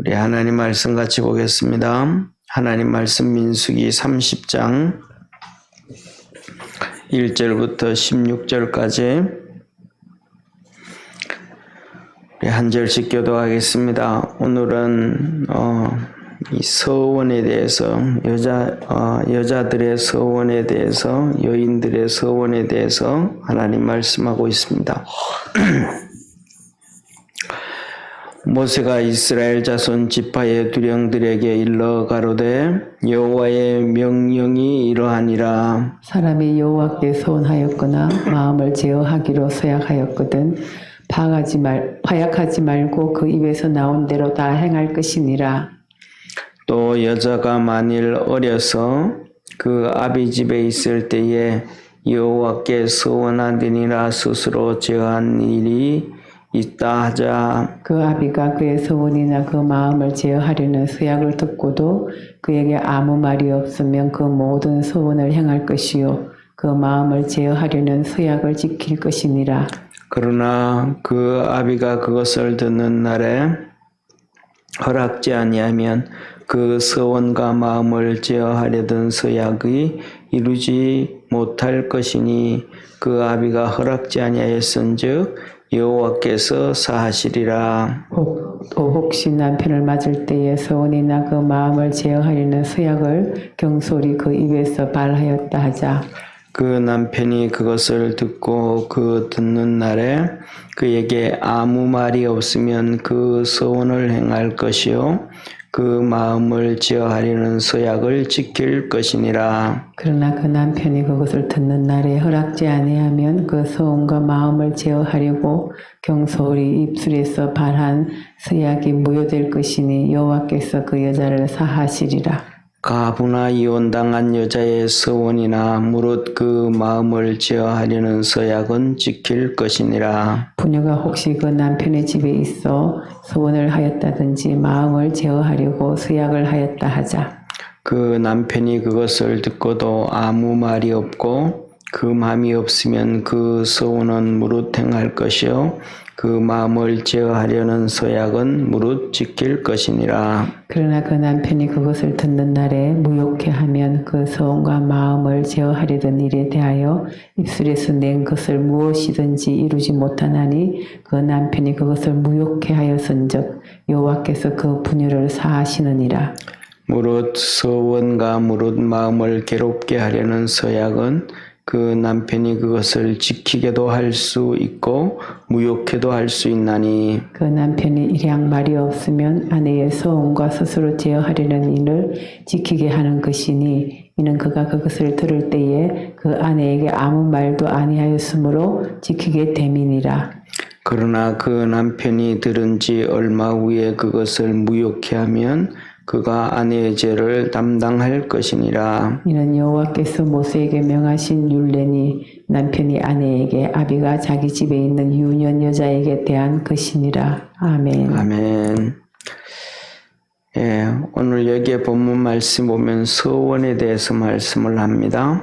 우리 하나님 말씀 같이 보겠습니다. 하나님 말씀 민수기 30장 1절부터 16절까지 우리 한 절씩 교도하겠습니다. 오늘은 이 서원에 대해서 여자들의 서원에 대해서 여인들의 서원에 대해서 하나님 말씀하고 있습니다. 모세가 이스라엘 자손 지파의 두령들에게 일러 가로되 여호와의 명령이 이러하니라. 사람이 여호와께 서원하였거나 마음을 제어하기로 서약하였거든 파약하지 말고 그 입에서 나온 대로 다 행할 것이니라. 또 여자가 만일 어려서 그 아비 집에 있을 때에 여호와께 서원하느니라 스스로 제어한 일이 있다 하자. 그 아비가 그의 서원이나 그 마음을 제어하려는 서약을 듣고도 그에게 아무 말이 없으면 그 모든 서원을 행할 것이요 그 마음을 제어하려는 서약을 지킬 것이니라. 그러나 그 아비가 그것을 듣는 날에 허락지 아니하면 그 서원과 마음을 제어하려던 서약이 이루지 못할 것이니 그 아비가 허락지 아니하였은즉 여호와께서 사하시리라. 또 혹시 남편을 맞을 때에 서원이나 그 마음을 제어하려는 서약을 경솔히 그 입에서 발하였다 하자. 그 남편이 그것을 듣고 그 듣는 날에 그에게 아무 말이 없으면 그 서원을 행할 것이요 그 마음을 제어하려는 서약을 지킬 것이니라. 그러나 그 남편이 그것을 듣는 날에 허락지 아니하면 그 서원과 마음을 제어하려고 경솔히 입술에서 발한 서약이 무효될 것이니 여호와께서 그 여자를 사하시리라. 가부나 이혼당한 여자의 서원이나 무릇 그 마음을 제어하려는 서약은 지킬 것이니라. 부녀가 혹시 그 남편의 집에 있어 서원을 하였다든지 마음을 제어하려고 서약을 하였다 하자. 그 남편이 그것을 듣고도 아무 말이 없고 그 마음이 없으면 그 서원은 무릇 행할 것이요 그 마음을 제어하려는 서약은 무릇 지킬 것이니라. 그러나 그 남편이 그것을 듣는 날에 무욕해 하면 그 서원과 마음을 제어하려던 일에 대하여 입술에서 낸 것을 무엇이든지 이루지 못하나니 그 남편이 그것을 무욕해 하였은즉 여호와께서 그 부녀를 사하시느니라. 무릇 서원과 무릇 마음을 괴롭게 하려는 서약은 그 남편이 그것을 지키게도 할 수 있고 무욕해도 할 수 있나니 그 남편이 일양 말이 없으면 아내의 서원과 스스로 제어하려는 일을 지키게 하는 것이니 이는 그가 그것을 들을 때에 그 아내에게 아무 말도 아니하였으므로 지키게 됨이니라. 그러나 그 남편이 들은 지 얼마 후에 그것을 무욕해 하면 그가 아내의 죄를 담당할 것이니라. 이는 여호와께서 모세에게 명하신 율례니 남편이 아내에게 아비가 자기 집에 있는 유년 여자에게 대한 것이니라. 아멘. 아멘. 예, 오늘 여기에 본문 말씀 보면 서원에 대해서 말씀을 합니다.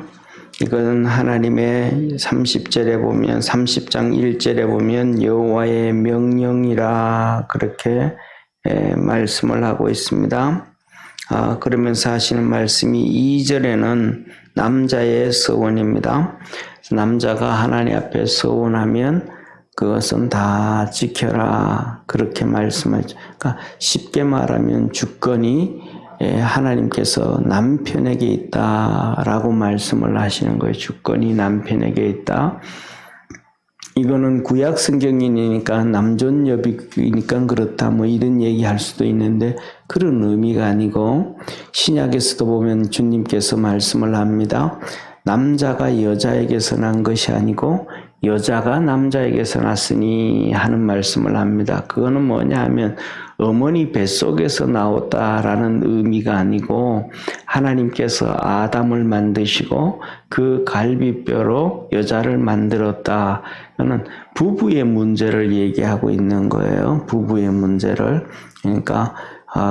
이것은 하나님의 30절에 보면 30장 1절에 보면 여호와의 명령이라 그렇게 말씀을 하고 있습니다. 그러면서 하시는 말씀이 2절에는 남자의 서원입니다. 남자가 하나님 앞에 서원하면 그것은 다 지켜라 그렇게 말씀하죠. 그러니까 쉽게 말하면 주권이 하나님께서 남편에게 있다라고 말씀을 하시는 거예요. 주권이 남편에게 있다. 이거는 구약 성경이니까 남존여비니까 그렇다 뭐 이런 얘기할 수도 있는데 그런 의미가 아니고 신약에서도 보면 주님께서 말씀을 합니다. 남자가 여자에게서 난 것이 아니고 여자가 남자에게서 났으니 하는 말씀을 합니다. 그거는 뭐냐 하면 어머니 뱃속에서 나왔다라는 의미가 아니고 하나님께서 아담을 만드시고 그 갈비뼈로 여자를 만들었다. 이거는 부부의 문제를 얘기하고 있는 거예요. 부부의 문제를. 그러니까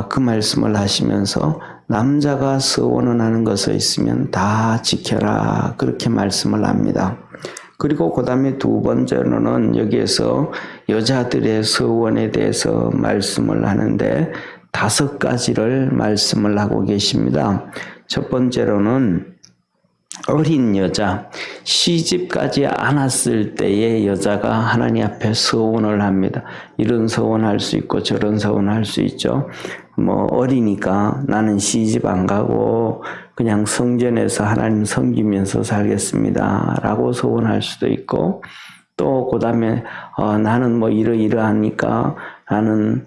그 말씀을 하시면서 남자가 서원을 하는 것에 있으면 다 지켜라 그렇게 말씀을 합니다. 그리고 그 다음에 두 번째로는 여기에서 여자들의 서원에 대해서 말씀을 하는데 5가지를 말씀을 하고 계십니다. 첫 번째로는 어린 여자, 시집가지 않았을 때의 여자가 하나님 앞에 서원을 합니다. 이런 서원할 수 있고 저런 서원할 수 있죠. 뭐 어리니까 나는 시집 안 가고 그냥 성전에서 하나님 섬기면서 살겠습니다 라고 서원할 수도 있고, 또 그 다음에 나는 뭐 이러이러하니까 나는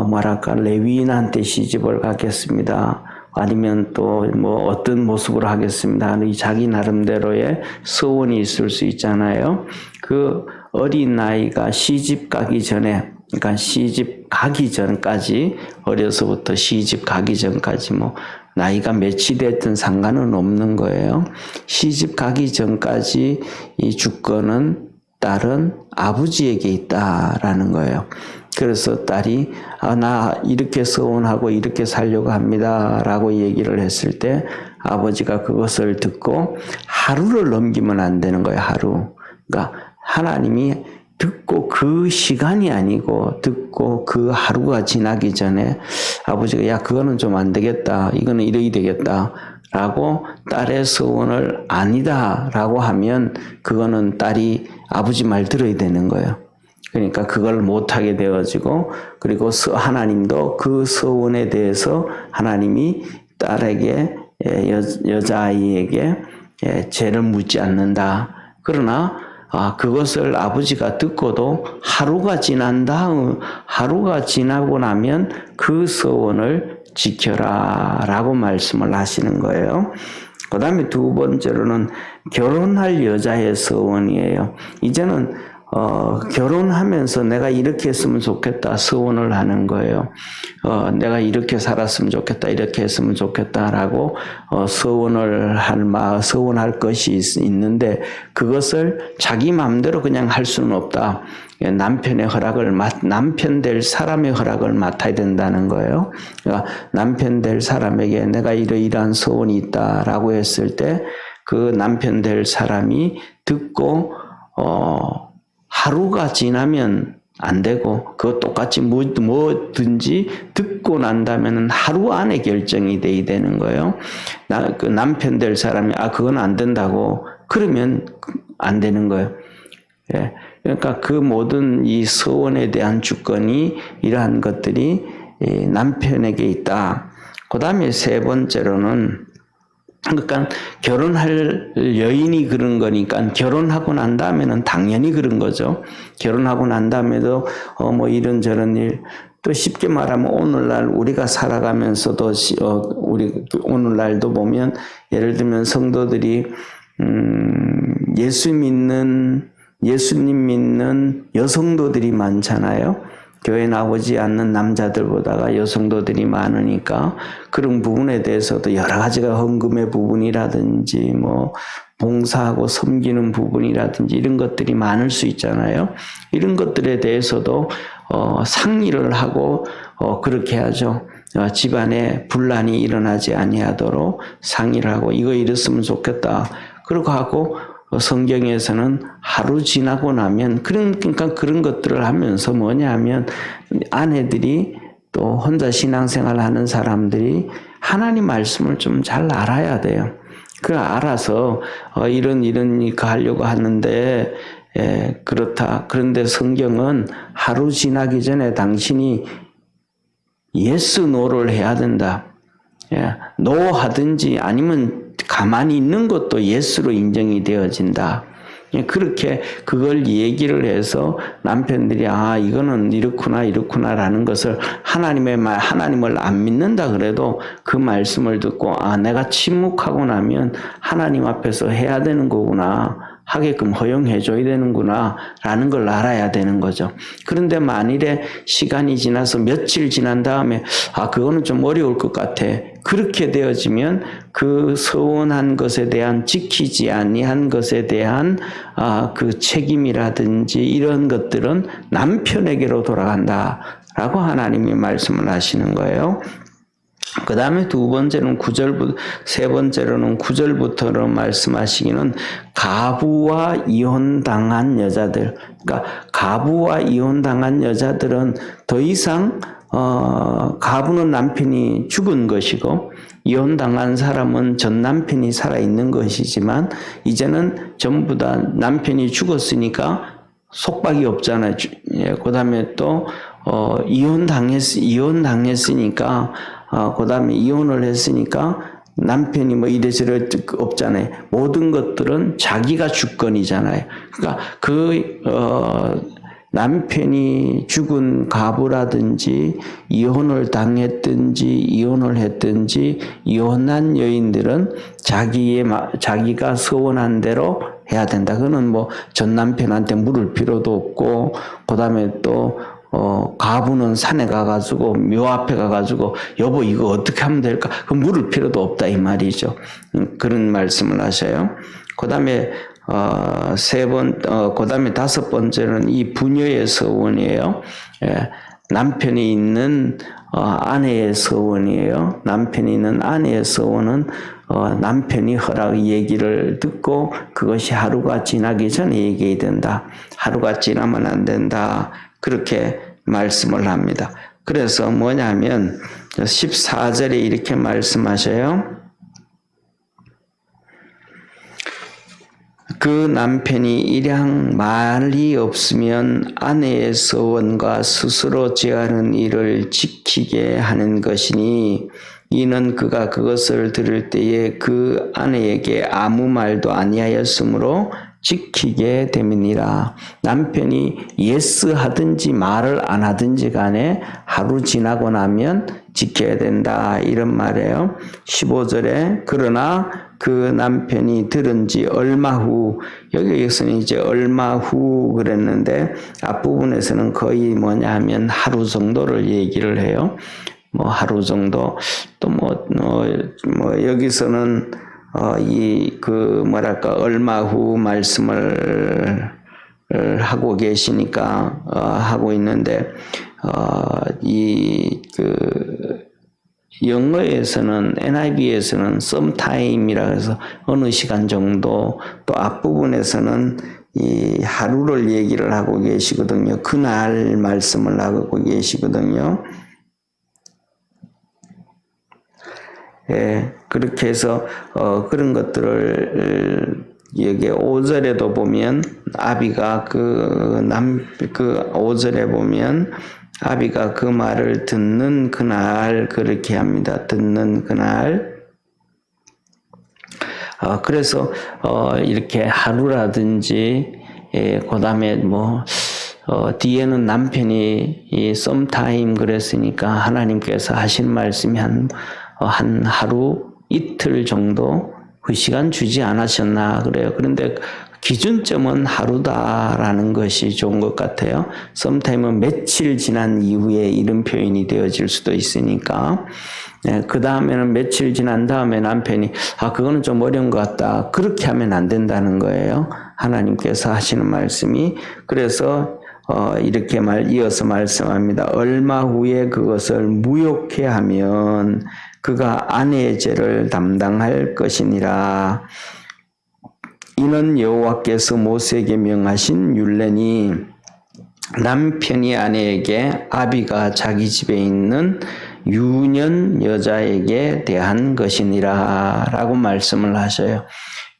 뭐랄까 레위인한테 시집을 가겠습니다. 아니면 또 뭐 어떤 모습으로 하겠습니다. 이 자기 나름대로의 소원이 있을 수 있잖아요. 그 어린 나이가 시집 가기 전에, 그러니까 시집 가기 전까지, 어려서부터 시집 가기 전까지 뭐 나이가 몇이 됐든 상관은 없는 거예요. 시집 가기 전까지 이 주권은 딸은 아버지에게 있다라는 거예요. 그래서 딸이 나 이렇게 서원하고 이렇게 살려고 합니다 라고 얘기를 했을 때 아버지가 그것을 듣고 하루를 넘기면 안 되는 거예요. 하루. 그러니까 하나님이 듣고 그 시간이 아니고 듣고 그 하루가 지나기 전에 아버지가 야 그거는 좀 안 되겠다, 이거는 이래야 되겠다 라고 딸의 서원을 아니다 라고 하면 그거는 딸이 아버지 말 들어야 되는 거예요. 그러니까 그걸 못하게 되어지고, 그리고 하나님도 그 서원에 대해서 하나님이 딸에게, 여자아이에게 죄를 묻지 않는다. 그러나 그것을 아버지가 듣고도 하루가 지난 다음, 하루가 지나고 나면 그 서원을 지켜라 라고 말씀을 하시는 거예요. 그 다음에 두 번째로는 결혼할 여자의 서원이에요. 이제는 결혼하면서 내가 이렇게 했으면 좋겠다 서원을 하는 거예요. 내가 이렇게 살았으면 좋겠다, 이렇게 했으면 좋겠다라고 서원할 것이 있는데 그것을 자기 마음대로 그냥 할 수는 없다. 남편 될 사람의 허락을 맡아야 된다는 거예요. 그러니까 남편 될 사람에게 내가 이러이러한 소원이 있다라고 했을 때 그 남편 될 사람이 듣고 하루가 지나면 안 되고, 그거 똑같이 뭐든지 듣고 난다면 하루 안에 결정이 돼야 되는 거예요. 그 남편 될 사람이 그건 안 된다고 그러면 안 되는 거예요. 예. 그러니까 그 모든 이 서원에 대한 주권이 이러한 것들이 남편에게 있다. 그 다음에 세 번째로는, 그러니까 결혼할 여인이 그런 거니까 결혼하고 난 다음에는 당연히 그런 거죠. 결혼하고 난 다음에도 뭐 이런저런 일, 또 쉽게 말하면 오늘날 우리가 살아가면서도 우리 오늘날도 보면 예를 들면 성도들이 예수님 믿는 여성도들이 많잖아요. 교회 나오지 않는 남자들보다가 여성도들이 많으니까 그런 부분에 대해서도 여러 가지가 헌금의 부분이라든지 뭐 봉사하고 섬기는 부분이라든지 이런 것들이 많을 수 있잖아요. 이런 것들에 대해서도 상의를 하고 그렇게 하죠. 집안에 분란이 일어나지 아니하도록 상의를 하고 이거 이랬으면 좋겠다. 그러고 하고 성경에서는 하루 지나고 나면 그러니까 그런 것들을 하면서 뭐냐면 아내들이 또 혼자 신앙생활 하는 사람들이 하나님 말씀을 좀 잘 알아야 돼요. 그 알아서 이런 거 하려고 하는데 그렇다. 그런데 성경은 하루 지나기 전에 당신이 yes, no를 해야 된다. no 하든지 아니면 가만히 있는 것도 예스로 인정이 되어진다. 그렇게 그걸 얘기를 해서 남편들이 이거는 이렇구나라는 것을 하나님을 안 믿는다 그래도 그 말씀을 듣고 내가 침묵하고 나면 하나님 앞에서 해야 되는 거구나. 하게끔 허용해줘야 되는구나 라는 걸 알아야 되는 거죠. 그런데 만일에 시간이 지나서 며칠 지난 다음에 그거는 좀 어려울 것 같아. 그렇게 되어지면 그 서원한 것에 대한 지키지 아니한 것에 대한 그 책임이라든지 이런 것들은 남편에게로 돌아간다 라고 하나님이 말씀을 하시는 거예요. 그 다음에 세 번째로는 9절부터로 말씀하시기는 가부와 이혼당한 여자들. 그러니까 가부와 이혼당한 여자들은 더 이상 가부는 남편이 죽은 것이고 이혼당한 사람은 전 남편이 살아있는 것이지만 이제는 전부 다 남편이 죽었으니까 속박이 없잖아요. 그 다음에 또 이혼당했으니까 그 다음에 이혼을 했으니까 남편이 뭐 이래저래 없잖아요. 모든 것들은 자기가 주권이잖아요. 그러니까 남편이 죽은 가부라든지 이혼을 당했든지 이혼을 했든지 이혼한 여인들은 자기가 서원한 대로 해야 된다. 그거는 뭐 전 남편한테 물을 필요도 없고 그다음에 또 가부는 산에 가가지고 묘 앞에 가가지고 여보 이거 어떻게 하면 될까? 그 물을 필요도 없다 이 말이죠. 그런 말씀을 하셔요. 그다음에 그다음에 다섯 번째는 이 부녀의 서원이에요. 남편이 있는 아내의 서원이에요. 남편이 있는 아내의 서원은 남편이 허락 얘기를 듣고 그것이 하루가 지나기 전에 얘기해야 된다. 하루가 지나면 안 된다. 그렇게 말씀을 합니다. 그래서 뭐냐면 14절에 이렇게 말씀하셔요. 그 남편이 일양 말이 없으면 아내의 서원과 스스로 제하는 일을 지키게 하는 것이니 이는 그가 그것을 들을 때에 그 아내에게 아무 말도 아니하였으므로 지키게 됨이니라. 남편이 예스 하든지 말을 안 하든지 간에 하루 지나고 나면 지켜야 된다 이런 말이에요. 15절에 그러나 그 남편이 들은 지 얼마 후, 여기에서는 이제 얼마 후 그랬는데 앞부분에서는 거의 뭐냐 하면 하루 정도를 얘기를 해요. 뭐 하루 정도 또 여기서는 얼마 후 말씀을 하고 계시니까 하고 있는데 영어에서는 NIV에서는 sometime이라 해서 어느 시간 정도, 또 앞부분에서는 이 하루를 얘기를 하고 계시거든요. 그날 말씀을 하고 계시거든요. 예, 그렇게 해서 그런 것들을 여기 5절에도 보면 아비가 5절에 보면 아비가 그 말을 듣는 그날 그렇게 합니다. 듣는 그날. 그래서 이렇게 하루라든지 그다음에 뒤에는 남편이 이 sometime 그랬으니까 하나님께서 하신 말씀이 한 하루 이틀 정도 그 시간 주지 않으셨나 그래요. 그런데 기준점은 하루다라는 것이 좋은 것 같아요. sometime은 며칠 지난 이후에 이런 표현이 되어질 수도 있으니까. 그 다음에는 며칠 지난 다음에 남편이 그거는 좀 어려운 것 같다. 그렇게 하면 안 된다는 거예요. 하나님께서 하시는 말씀이. 그래서 이렇게 이어서 말씀합니다. 얼마 후에 그것을 무효케 하면 그가 아내의 죄를 담당할 것이니라. 이는 여호와께서 모세에게 명하신 율례니 남편이 아내에게 아비가 자기 집에 있는 유년 여자에게 대한 것이니라 라고 말씀을 하셔요.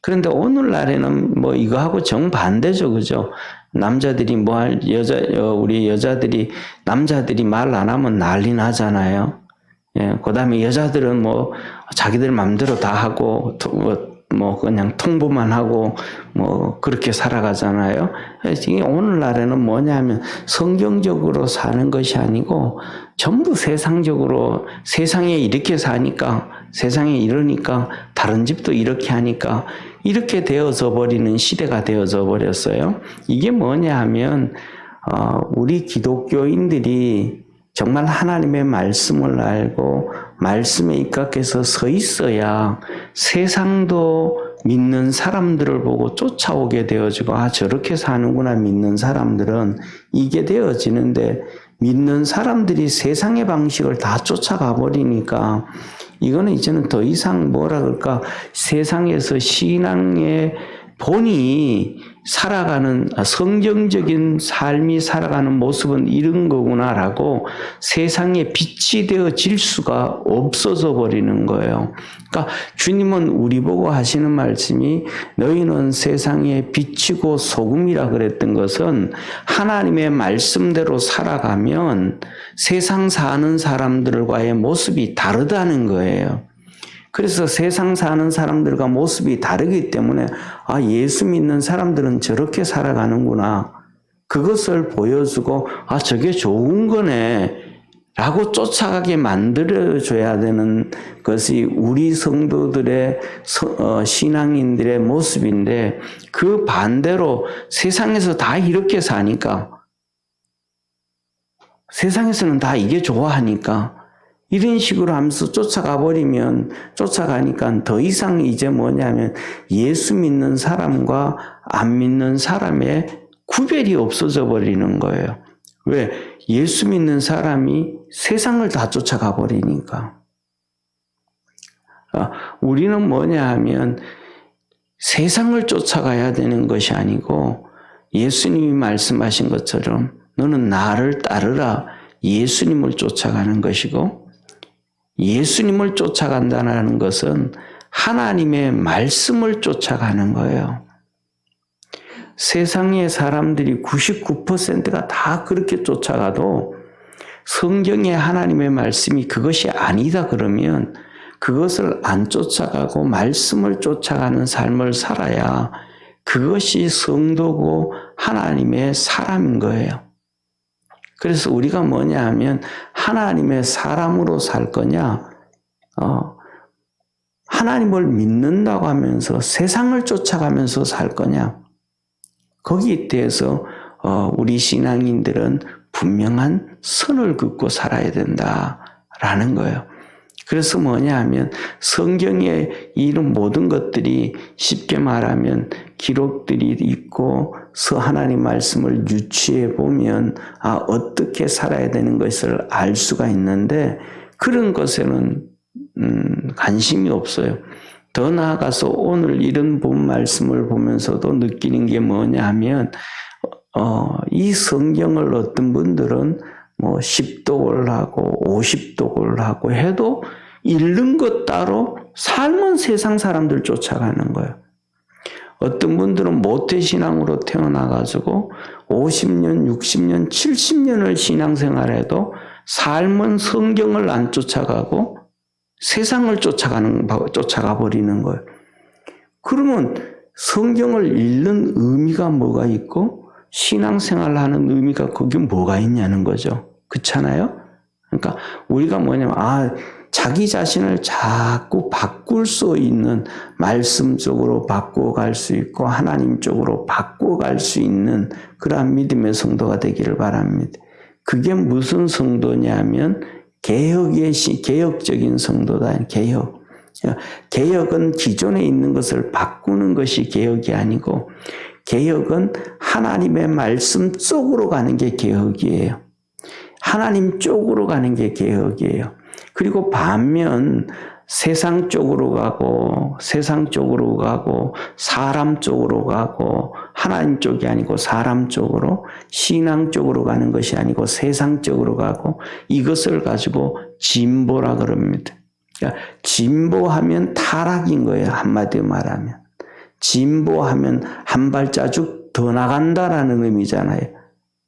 그런데 오늘날에는 이거하고 정반대죠. 그죠? 남자들이 우리 여자들이, 남자들이 말 안 하면 난리 나잖아요. 예, 그 다음에 여자들은 자기들 마음대로 다 하고, 그냥 통보만 하고, 그렇게 살아가잖아요. 이게 오늘날에는 뭐냐면 성경적으로 사는 것이 아니고 전부 세상적으로, 세상에 이렇게 사니까, 세상에 이러니까, 다른 집도 이렇게 하니까, 이렇게 되어져 버리는 시대가 되어져 버렸어요. 이게 뭐냐 하면, 우리 기독교인들이 정말 하나님의 말씀을 알고 말씀에 입각해서 서 있어야 세상도 믿는 사람들을 보고 쫓아오게 되어지고 저렇게 사는구나 믿는 사람들은 이게 되어지는데 믿는 사람들이 세상의 방식을 다 쫓아가 버리니까 이거는 이제는 더 이상 세상에서 신앙의 본이 살아가는 성경적인 삶이 살아가는 모습은 이런 거구나라고 세상에 빛이 되어질 수가 없어져 버리는 거예요. 그러니까 주님은 우리 보고 하시는 말씀이 너희는 세상의 빛이고 소금이라 그랬던 것은 하나님의 말씀대로 살아가면 세상 사는 사람들과의 모습이 다르다는 거예요. 그래서 세상 사는 사람들과 모습이 다르기 때문에 예수 믿는 사람들은 저렇게 살아가는구나. 그것을 보여주고 저게 좋은 거네 라고 쫓아가게 만들어줘야 되는 것이 우리 성도들의 신앙인들의 모습인데 그 반대로 세상에서 다 이렇게 사니까 세상에서는 다 이게 좋아하니까 이런 식으로 하면서 쫓아가니까 더 이상 이제 뭐냐면 예수 믿는 사람과 안 믿는 사람의 구별이 없어져 버리는 거예요. 왜? 예수 믿는 사람이 세상을 다 쫓아가 버리니까. 우리는 뭐냐 하면 세상을 쫓아가야 되는 것이 아니고 예수님이 말씀하신 것처럼 너는 나를 따르라. 예수님을 쫓아가는 것이고 예수님을 쫓아간다는 것은 하나님의 말씀을 쫓아가는 거예요. 세상의 사람들이 99%가 다 그렇게 쫓아가도 성경의 하나님의 말씀이 그것이 아니다 그러면 그것을 안 쫓아가고 말씀을 쫓아가는 삶을 살아야 그것이 성도고 하나님의 사람인 거예요. 그래서 우리가 뭐냐 하면 하나님의 사람으로 살 거냐, 하나님을 믿는다고 하면서 세상을 쫓아가면서 살 거냐, 거기에 대해서 우리 신앙인들은 분명한 선을 긋고 살아야 된다라는 거예요. 그래서 뭐냐 하면 성경에 이런 모든 것들이 쉽게 말하면 기록들이 있고 하나님 말씀을 유추해 보면 어떻게 살아야 되는 것을 알 수가 있는데 그런 것에는 관심이 없어요. 더 나아가서 오늘 이런 본 말씀을 보면서도 느끼는 게 뭐냐 하면 이 성경을 어떤 분들은 10독을 하고 50독을 하고 해도 읽는 것 따로 삶은 세상 사람들 쫓아가는 거예요. 어떤 분들은 모태신앙으로 태어나가지고 50년, 60년, 70년을 신앙생활해도 삶은 성경을 안 쫓아가고 세상을 쫓아가 버리는 거예요. 그러면 성경을 읽는 의미가 뭐가 있고 신앙생활하는 의미가 거기 뭐가 있냐는 거죠. 그렇잖아요? 그러니까 우리가 뭐냐면 자기 자신을 자꾸 바꿀 수 있는 말씀 쪽으로 바꿔갈 수 있고 하나님 쪽으로 바꿔갈 수 있는 그러한 믿음의 성도가 되기를 바랍니다. 그게 무슨 성도냐면 개혁적인 성도다. 개혁은 기존에 있는 것을 바꾸는 것이 개혁이 아니고 개혁은 하나님의 말씀 쪽으로 가는 게 개혁이에요. 하나님 쪽으로 가는 게 개혁이에요. 그리고 반면 세상 쪽으로 가고 사람 쪽으로 가고 하나님 쪽이 아니고 사람 쪽으로 신앙 쪽으로 가는 것이 아니고 세상 쪽으로 가고 이것을 가지고 진보라 그럽니다. 그러니까 진보하면 타락인 거예요. 한마디로 말하면. 진보하면 한 발자국 더 나간다라는 의미잖아요.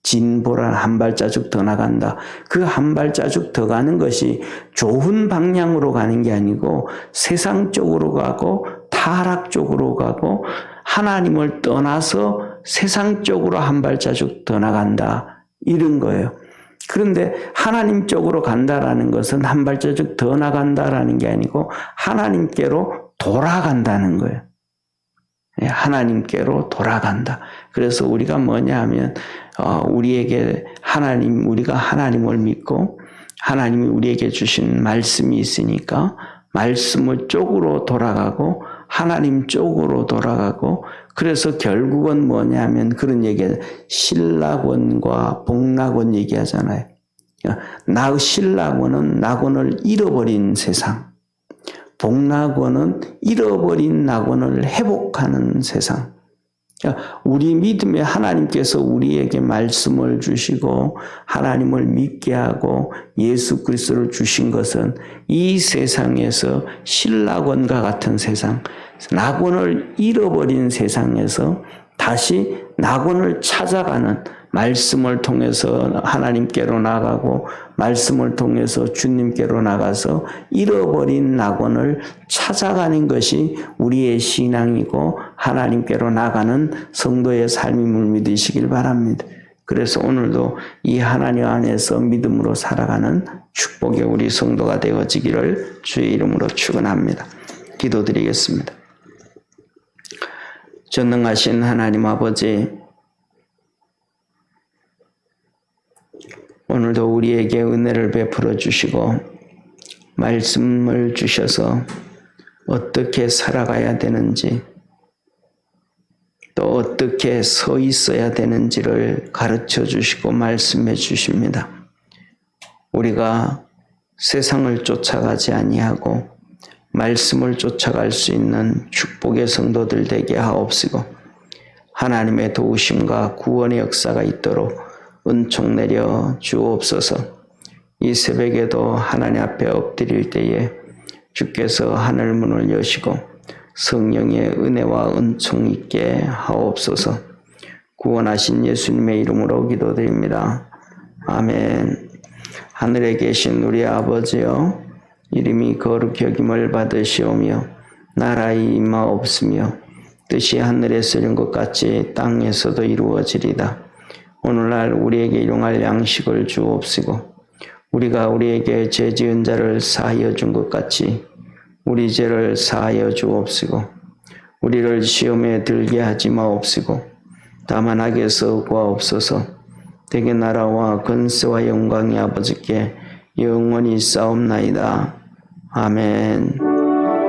진보란 한 발자국 더 나간다. 그 한 발자국 더 가는 것이 좋은 방향으로 가는 게 아니고 세상 쪽으로 가고 타락 쪽으로 가고 하나님을 떠나서 세상 쪽으로 한 발자국 더 나간다. 이런 거예요. 그런데 하나님 쪽으로 간다라는 것은 한 발자국 더 나간다라는 게 아니고 하나님께로 돌아간다는 거예요. 하나님께로 돌아간다. 그래서 우리가 뭐냐 하면 우리가 하나님을 믿고 하나님이 우리에게 주신 말씀이 있으니까 말씀을 쪽으로 돌아가고 하나님 쪽으로 돌아가고 그래서 결국은 뭐냐 하면 그런 얘기예요. 신락원과 복락원 얘기하잖아요. 신락원은 낙원을 잃어버린 세상. 복락원은 잃어버린 낙원을 회복하는 세상. 우리 믿음에 하나님께서 우리에게 말씀을 주시고 하나님을 믿게 하고 예수 그리스도를 주신 것은 이 세상에서 신락원과 같은 세상, 낙원을 잃어버린 세상에서 다시 낙원을 찾아가는 말씀을 통해서 하나님께로 나가고 말씀을 통해서 주님께로 나가서 잃어버린 낙원을 찾아가는 것이 우리의 신앙이고 하나님께로 나가는 성도의 삶임을 믿으시길 바랍니다. 그래서 오늘도 이 하나님 안에서 믿음으로 살아가는 축복의 우리 성도가 되어지기를 주의 이름으로 축원합니다. 기도드리겠습니다. 전능하신 하나님 아버지, 오늘도 우리에게 은혜를 베풀어 주시고 말씀을 주셔서 어떻게 살아가야 되는지 또 어떻게 서 있어야 되는지를 가르쳐 주시고 말씀해 주십니다. 우리가 세상을 쫓아가지 아니하고 말씀을 쫓아갈 수 있는 축복의 성도들 되게 하옵시고 하나님의 도우심과 구원의 역사가 있도록 은총 내려 주옵소서. 이 새벽에도 하나님 앞에 엎드릴 때에 주께서 하늘 문을 여시고 성령의 은혜와 은총 있게 하옵소서. 구원하신 예수님의 이름으로 기도드립니다. 아멘. 하늘에 계신 우리 아버지여, 이름이 거룩히 여김을 받으시오며 나라의 임하옵시며 뜻이 하늘에서 이룬 것 같이 땅에서도 이루어지리다. 오늘날 우리에게 일용할 양식을 주옵시고 우리가 우리에게 죄 지은 자를 사하여 준 것 같이 우리 죄를 사하여 주옵시고 우리를 시험에 들게 하지 마옵시고 다만 악에서 구하옵소서. 대개 나라와 권세와 영광이 아버지께 영원히 싸움나이다. 아멘.